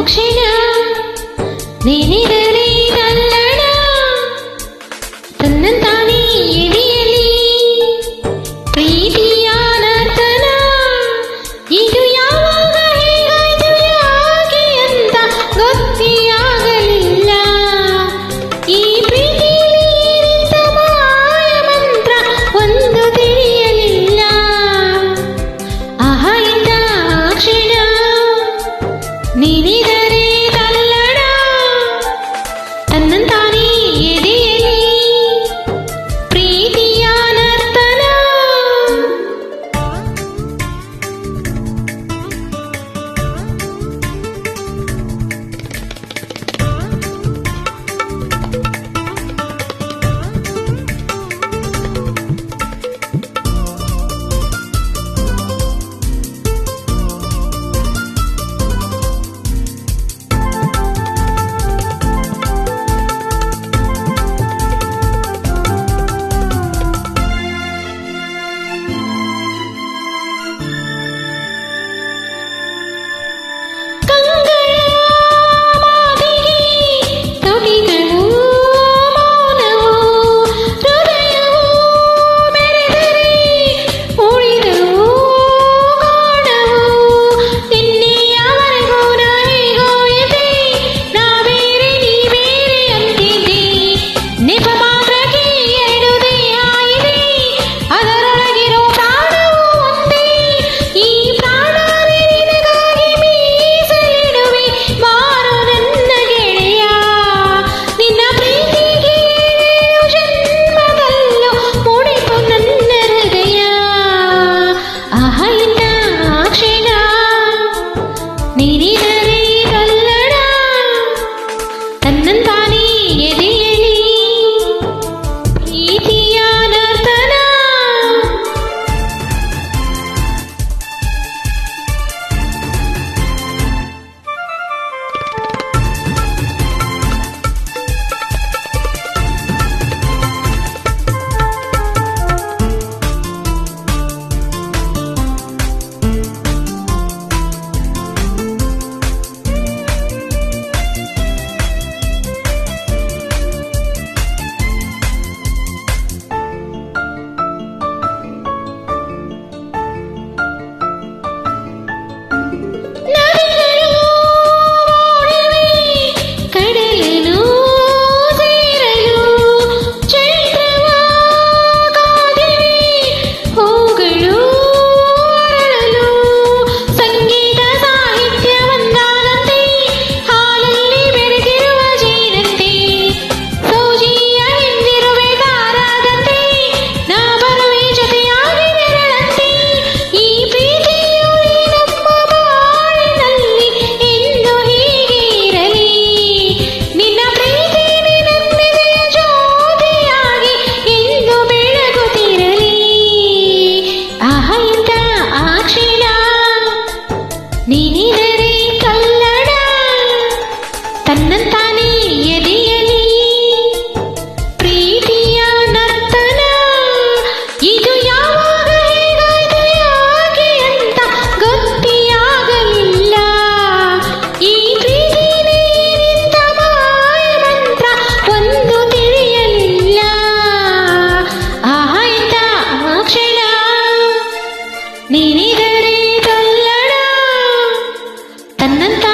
ಕ್ಷಣ ನೀನಿರಲಿ ತಲ್ಲಣ ತನ್ನಂತಾನೇ ಎದೆಯಲಿ ಪ್ರೀತಿಯ ನರ್ತನ ಇದು ಯಾವಾಗ ಹೇಗಾಯ್ತು ಯಾಕೆ ಅಂತ ಗೊತ್ತೇ ಆಗಲಿಲ್ಲ ಈ ಪ್ರೀತಿಯಿಂದ ಮಾಯ ಮಂತ್ರ ಒಂದು ತಿಳಿಯಲಿಲ್ಲ ಆಹಾ ಎಂದ ಕ್ಷಣ ನೀನಿದರೆ ತಲ್ಲಣ ತನ್ನಂತಾನೇ ಎದೆಯಲಿ ಪ್ರೀತಿಯ ನರ್ತನ ನೀನಿದರೆ ತಲ್ಲಣ ತನ್ನಂತಾನೇ ಎದೆಯಲಿ ಪ್ರೀತಿಯ ನರ್ತನ ನೀನಿದರೆ ತಲ್ಲಣ ತನ್ನಂತಾನೇ ಎದೆಯಲಿ ಪ್ರೀತಿಯ ನರ್ತನ ಇದು ಯಾವಾಗ ಹೇಗಾಯ್ತು ಯಾಕೆ ಅಂತ ಗೊತ್ತೇ ಆಗಲಿಲ್ಲ ಈ ಪ್ರೀತಿಯಿಂದ ಮಾಯ ಮಂತ್ರ ಒಂದು ತಿಳಿಯಲಿಲ್ಲ ಆಹಾ ಎಂದ ಕ್ಷಣ ನೀನಿದರೆ ತನ್ನಂತ